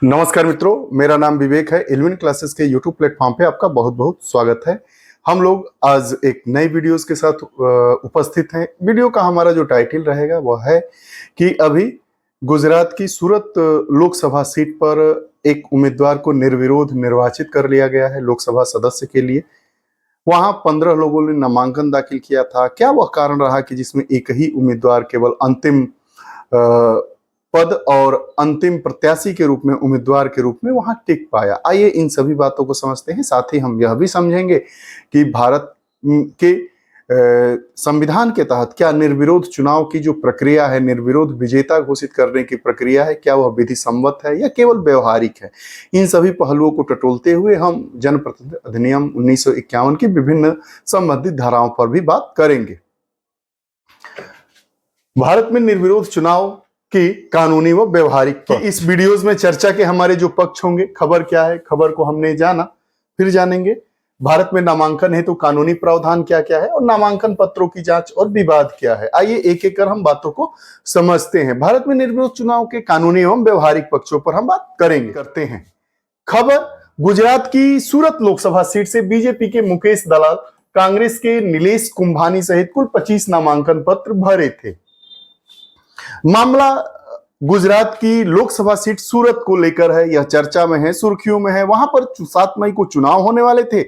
नमस्कार मित्रों, मेरा नाम विवेक है। इल्विन क्लासेस के यूट्यूब प्लेटफॉर्म पे आपका बहुत बहुत स्वागत है। हम लोग आज एक नई वीडियोस के साथ उपस्थित हैं। वीडियो का हमारा जो टाइटल रहेगा वह है कि अभी गुजरात की सूरत लोकसभा सीट पर एक उम्मीदवार को निर्विरोध निर्वाचित कर लिया गया है लोकसभा सदस्य के लिए। वहां 15 लोगों ने नामांकन दाखिल किया था। क्या वह कारण रहा कि जिसमें एक ही उम्मीदवार केवल अंतिम पद और अंतिम प्रत्याशी के रूप में, उम्मीदवार के रूप में वहां टिक पाया? आइए इन सभी बातों को समझते हैं। साथ ही हम यह भी समझेंगे कि भारत के संविधान के तहत क्या निर्विरोध चुनाव की जो प्रक्रिया है, निर्विरोध विजेता घोषित करने की प्रक्रिया है, क्या वह विधि सम्मत है या केवल व्यवहारिक है? इन सभी पहलुओं को टटोलते हुए हम जनप्रतिनिधि अधिनियम 1951 की विभिन्न संबंधित धाराओं पर भी बात करेंगे। भारत में निर्विरोध चुनाव की कानूनी व व्यवहारिक की इस वीडियोस में चर्चा के हमारे जो पक्ष होंगे, खबर क्या है, खबर को हमने जाना, फिर जानेंगे भारत में नामांकन है तो कानूनी प्रावधान क्या क्या है और नामांकन पत्रों की जांच और विवाद क्या है। आइए एक एक कर हम बातों को समझते हैं। भारत में निर्विरोध चुनाव के कानूनी एवं व्यवहारिक पक्षों पर हम बात करते हैं। खबर, गुजरात की सूरत लोकसभा सीट से बीजेपी के मुकेश दलाल, कांग्रेस के नीलेश कुंभानी सहित कुल 25 नामांकन पत्र भरे थे। मामला गुजरात की लोकसभा सीट सूरत को लेकर है। यह चर्चा में है, सुर्खियों में है। वहां पर 7 मई को चुनाव होने वाले थे,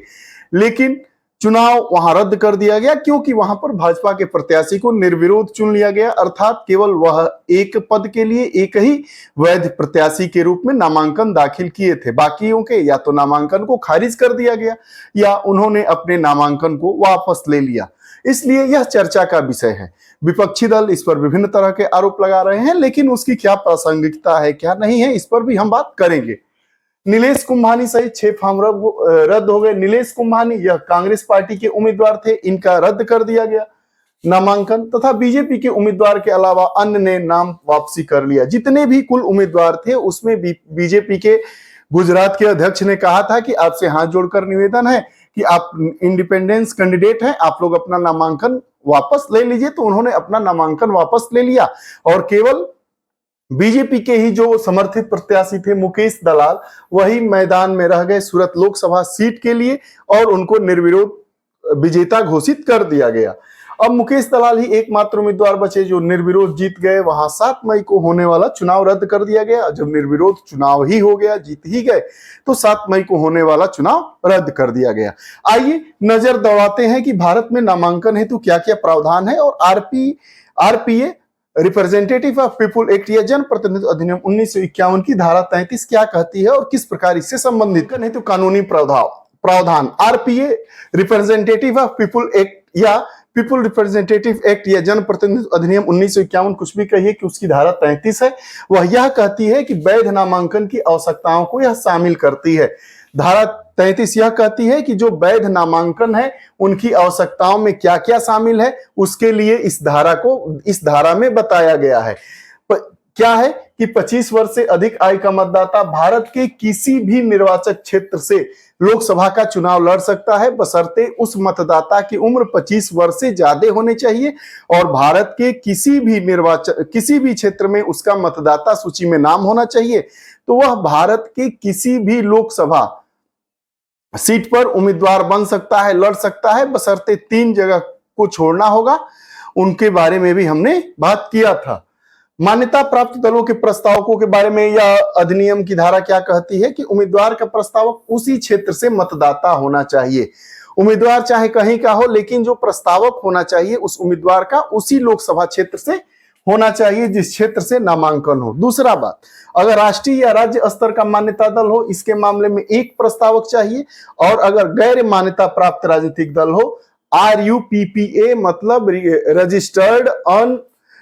लेकिन चुनाव वहां रद्द कर दिया गया क्योंकि वहां पर भाजपा के प्रत्याशी को निर्विरोध चुन लिया गया, अर्थात केवल वह एक पद के लिए एक ही वैध प्रत्याशी के रूप में नामांकन दाखिल किए थे। बाकियों के या तो नामांकन को खारिज कर दिया गया या उन्होंने अपने नामांकन को वापस ले लिया। इसलिए यह चर्चा का विषय है। विपक्षी दल इस पर विभिन्न तरह के आरोप लगा रहे हैं, लेकिन उसकी क्या प्रासंगिकता है, क्या नहीं है, इस पर भी हम बात करेंगे। नीलेश कुंभानी सहित 6 फॉर्म रद्द हो गए। नीलेश कुंभानी यह कांग्रेस पार्टी के उम्मीदवार थे, इनका रद्द कर दिया गया नामांकन, तथा बीजेपी के उम्मीदवार के अलावा अन्य ने नाम वापसी कर लिया। जितने भी कुल उम्मीदवार थे उसमें बीजेपी के गुजरात के अध्यक्ष ने कहा था कि आपसे हाथ जोड़कर निवेदन है कि आप इंडिपेंडेंस कैंडिडेट हैं, आप लोग अपना नामांकन वापस ले लीजिए। तो उन्होंने अपना नामांकन वापस ले लिया और केवल बीजेपी के ही जो समर्थित प्रत्याशी थे मुकेश दलाल, वही मैदान में रह गए सूरत लोकसभा सीट के लिए और उनको निर्विरोध विजेता घोषित कर दिया गया। अब मुकेश दलाल ही एकमात्र उम्मीदवार बचे जो निर्विरोध जीत गए। वहां 7 मई को होने वाला चुनाव रद्द कर दिया गया। जब निर्विरोध चुनाव ही हो गया, जीत ही गए, तो 7 मई को होने वाला चुनाव रद्द कर दिया गया। आइए नजर दौड़ाते हैं कि भारत में नामांकन हेतु क्या क्या प्रावधान है और RPA representative of people act या जनप्रतिनिधि अधिनियम 1951 की धारा 33 क्या कहती है और किस प्रकार इससे संबंधित हेतु कानूनी प्रावधान। RPA representative of people act या पीपुल रिप्रेजेंटेटिव एक्ट या जनप्रतिनिधि अधिनियम 1951, कुछ भी कहिए कि उसकी धारा 33 है, वह यह कहती है कि वैध नामांकन की आवश्यकताओं को यह शामिल करती है। धारा 33 यह कहती है कि जो वैध नामांकन है उनकी आवश्यकताओं में क्या क्या शामिल है, उसके लिए इस धारा में बताया गया है। क्या है कि 25 वर्ष से अधिक आयु का मतदाता भारत के किसी भी निर्वाचक क्षेत्र से लोकसभा का चुनाव लड़ सकता है, बशर्ते उस मतदाता की उम्र 25 वर्ष से ज्यादा होनी चाहिए और भारत के किसी भी क्षेत्र में उसका मतदाता सूची में नाम होना चाहिए। तो वह भारत के किसी भी लोकसभा सीट पर उम्मीदवार बन सकता है, लड़ सकता है, बशर्ते 3 जगह को छोड़ना होगा। उनके बारे में भी हमने बात किया था। मान्यता प्राप्त दलों के प्रस्तावकों के बारे में यह अधिनियम की धारा क्या कहती है कि उम्मीदवार का प्रस्तावक उसी क्षेत्र से मतदाता होना चाहिए। उम्मीदवार चाहे कहीं का हो, लेकिन जो प्रस्तावक होना चाहिए उस उम्मीदवार का उसी लोकसभा क्षेत्र से होना चाहिए जिस क्षेत्र से नामांकन हो। दूसरा बात, अगर राष्ट्रीय या राज्य स्तर का मान्यता दल हो, इसके मामले में 1 प्रस्तावक चाहिए, और अगर गैर मान्यता प्राप्त राजनीतिक दल हो, RUPPA मतलब रजिस्टर्ड अन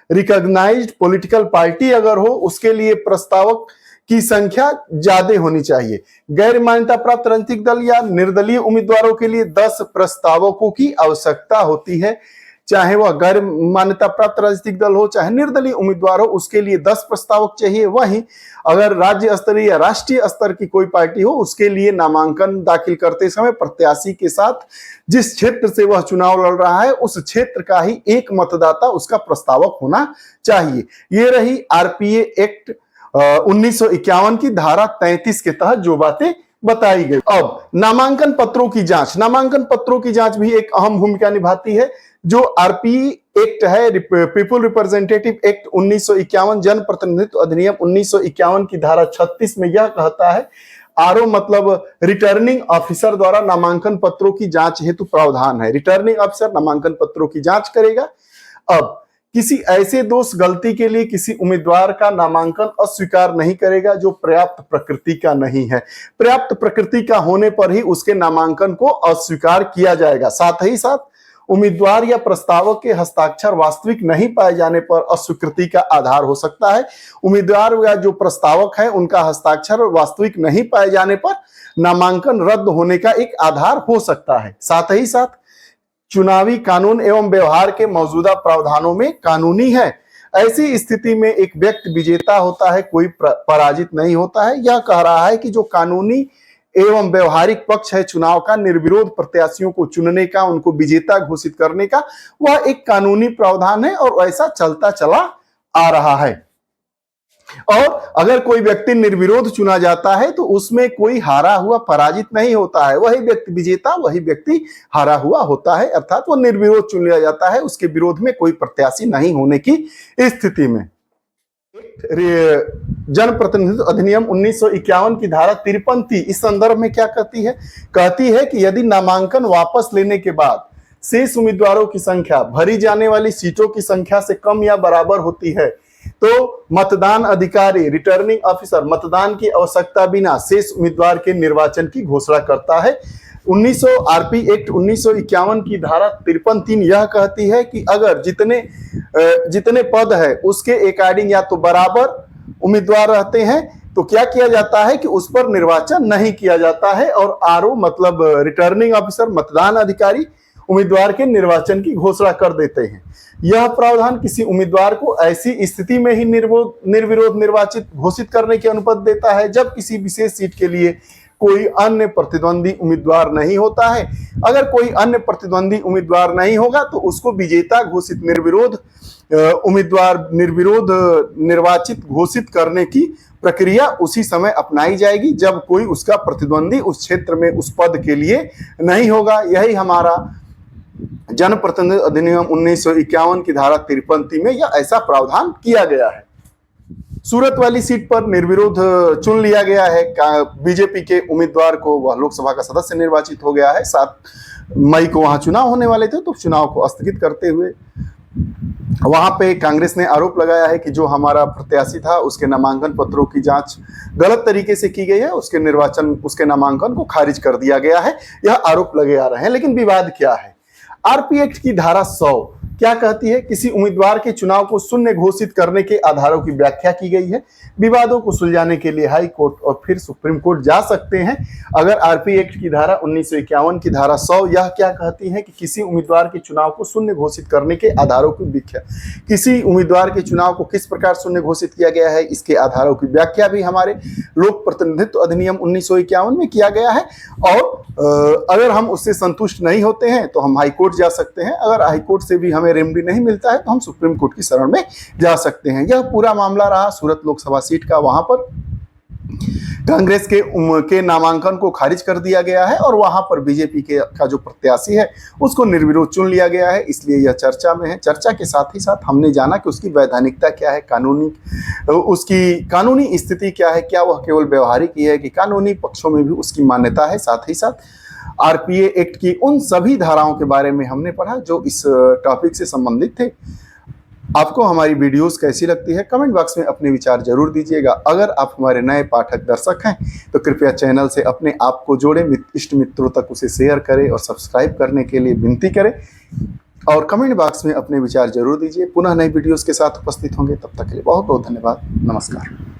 रिकॉग्नाइज्ड पॉलिटिकल पार्टी अगर हो, उसके लिए प्रस्तावक की संख्या ज्यादा होनी चाहिए। गैर मान्यता प्राप्त राजनीतिक दल या निर्दलीय उम्मीदवारों के लिए 10 प्रस्तावकों की आवश्यकता होती है। चाहे वह गैर मान्यता प्राप्त राजनीतिक दल हो चाहे निर्दलीय उम्मीदवार हो, उसके लिए 10 प्रस्तावक चाहिए। वहीं अगर राज्य स्तरीय या राष्ट्रीय स्तर की कोई पार्टी हो, उसके लिए नामांकन दाखिल करते समय प्रत्याशी के साथ जिस क्षेत्र से वह चुनाव लड़ रहा है उस क्षेत्र का ही एक मतदाता उसका प्रस्तावक होना चाहिए। ये रही आरपीए एक्ट 1951 की धारा 33 के तहत जो बातें बताई गई। अब नामांकन पत्रों की जांच भी एक अहम भूमिका निभाती है। जो आरपी एक्ट है, पीपुल रिप्रेजेंटेटिव एक्ट 1951, जन प्रतिनिधित्व अधिनियम 1951 की धारा 36 में यह कहता है, आरओ मतलब रिटर्निंग ऑफिसर द्वारा नामांकन पत्रों की जांच हेतु प्रावधान है। रिटर्निंग ऑफिसर नामांकन पत्रों की जांच करेगा। अब किसी ऐसे दोष गलती के लिए किसी उम्मीदवार का नामांकन अस्वीकार नहीं करेगा जो पर्याप्त प्रकृति का नहीं है। पर्याप्त प्रकृति का होने पर ही उसके नामांकन को अस्वीकार किया जाएगा। साथ ही साथ उम्मीदवार या प्रस्तावक के हस्ताक्षर वास्तविक नहीं पाए जाने पर अस्वीकृति का आधार हो सकता है। उम्मीदवार या जो प्रस्तावक है उनका हस्ताक्षर वास्तविक नहीं पाए जाने पर नामांकन रद्द होने का एक आधार हो सकता है। साथ ही साथ चुनावी कानून एवं व्यवहार के मौजूदा प्रावधानों में कानूनी है। ऐसी स्थिति में एक व्यक्ति विजेता होता है, कोई पराजित नहीं होता है। यह कह रहा है कि जो कानूनी एवं व्यवहारिक पक्ष है चुनाव का, निर्विरोध प्रत्याशियों को चुनने का, उनको विजेता घोषित करने का, वह एक कानूनी प्रावधान है और ऐसा चलता चला आ रहा है। और अगर कोई व्यक्ति निर्विरोध चुना जाता है तो उसमें कोई हारा हुआ पराजित नहीं होता है, वही व्यक्ति विजेता, वही व्यक्ति हारा हुआ होता है। अर्थात वो निर्विरोध चुन लिया जाता है, उसके विरोध में कोई प्रत्याशी नहीं होने की स्थिति में। जन प्रतिनिधित्व अधिनियम 1951 की धारा 53 इस संदर्भ में क्या कहती है? कहती है कि यदि नामांकन वापस लेने के बाद शेष उम्मीदवारों की संख्या भरी जाने वाली सीटों की संख्या से कम या बराबर होती है तो मतदान अधिकारी रिटर्निंग ऑफिसर मतदान की आवश्यकता बिना शेष उम्मीदवार के निर्वाचन की घोषणा करता है। 1900 आरपी एक्ट 1951 की धारा 53 यह कहती है कि अगर जितने पद है उसके अकॉर्डिंग या तो बराबर उम्मीदवार रहते हैं तो क्या किया जाता है कि उस पर निर्वाचन नहीं किया जाता है और आरओ मतलब रिटर्निंग ऑफिसर मतदान अधिकारी उम्मीदवार के निर्वाचन की घोषणा कर देते हैं। यह प्रावधान किसी उम्मीदवार को ऐसी स्थिति में ही निर्विरोध निर्वाचित घोषित करने की अनुमति देता है जब किसी विशेष सीट के लिए कोई अन्य प्रतिद्वंदी उम्मीदवार नहीं होता है। अगर कोई अन्य प्रतिद्वंदी उम्मीदवार नहीं होगा तो उसको विजेता घोषित निर्विरोध निर्वाचित घोषित करने की प्रक्रिया उसी समय अपनाई जाएगी जब कोई उसका प्रतिद्वंदी उस क्षेत्र में उस पद के लिए नहीं होगा। यही हमारा जनप्रतिनिधित्व अधिनियम 1951 की धारा 53 में यह ऐसा प्रावधान किया गया है। सूरत वाली सीट पर निर्विरोध चुन लिया गया है बीजेपी के उम्मीदवार को, वह लोकसभा का सदस्य निर्वाचित हो गया है। 7 मई को वहां चुनाव होने वाले थे तो चुनाव को स्थगित करते हुए वहां पे कांग्रेस ने आरोप लगाया है कि जो हमारा प्रत्याशी था उसके नामांकन पत्रों की जांच गलत तरीके से की गई है, उसके नामांकन को खारिज कर दिया गया है। यह आरोप लगे आ रहे हैं। लेकिन विवाद क्या है? आरपी एक्ट की धारा 100 क्या कहती है? किसी उम्मीदवार के चुनाव को शून्य घोषित करने के आधारों की व्याख्या की गई है। विवादों को सुलझाने के लिए हाई कोर्ट और फिर सुप्रीम कोर्ट जा सकते हैं। अगर आरपी एक्ट की धारा 1951 की धारा 100 यह क्या कहती है कि किसी उम्मीदवार के चुनाव को शून्य घोषित करने के आधारों की व्याख्या, किसी उम्मीदवार के चुनाव को किस प्रकार शून्य घोषित किया गया है इसके आधारों की व्याख्या भी हमारे लोक प्रतिनिधित्व अधिनियम 1951 में किया गया है। और अगर हम उससे संतुष्ट नहीं होते हैं तो हम हाई कोर्ट जा सकते हैं। अगर हाई कोर्ट से भी हमें रेमडी नहीं मिलता है तो हम सुप्रीम कोर्ट की शरण में जा सकते हैं। यह पूरा मामला रहा सूरत लोकसभा सीट का। वहां पर कांग्रेस के नामांकन को खारिज कर दिया गया है और वहां पर बीजेपी का जो प्रत्याशी है उसको निर्विरोध चुन लिया गया है, इसलिए यह चर्चा में है। चर्चा के साथ ही साथ हमने जाना कि उसकी वैधानिकता क्या है, उसकी कानूनी स्थिति क्या है, क्या वह केवल व्यवहारिक ही है कि कानूनी पक्षों में भी उसकी मान्यता है। साथ ही साथ आरपीए एक्ट की उन सभी धाराओं के बारे में हमने पढ़ा जो इस टॉपिक से संबंधित थे। आपको हमारी वीडियोस कैसी लगती है कमेंट बॉक्स में अपने विचार जरूर दीजिएगा। अगर आप हमारे नए पाठक दर्शक हैं तो कृपया चैनल से अपने आप को जोड़ें, इष्ट मित्रों तक उसे शेयर करें और सब्सक्राइब करने के लिए विनती करें और कमेंट बॉक्स में अपने विचार जरूर दीजिए। पुनः नई वीडियोस के साथ उपस्थित होंगे, तब तक के लिए बहुत बहुत धन्यवाद। नमस्कार।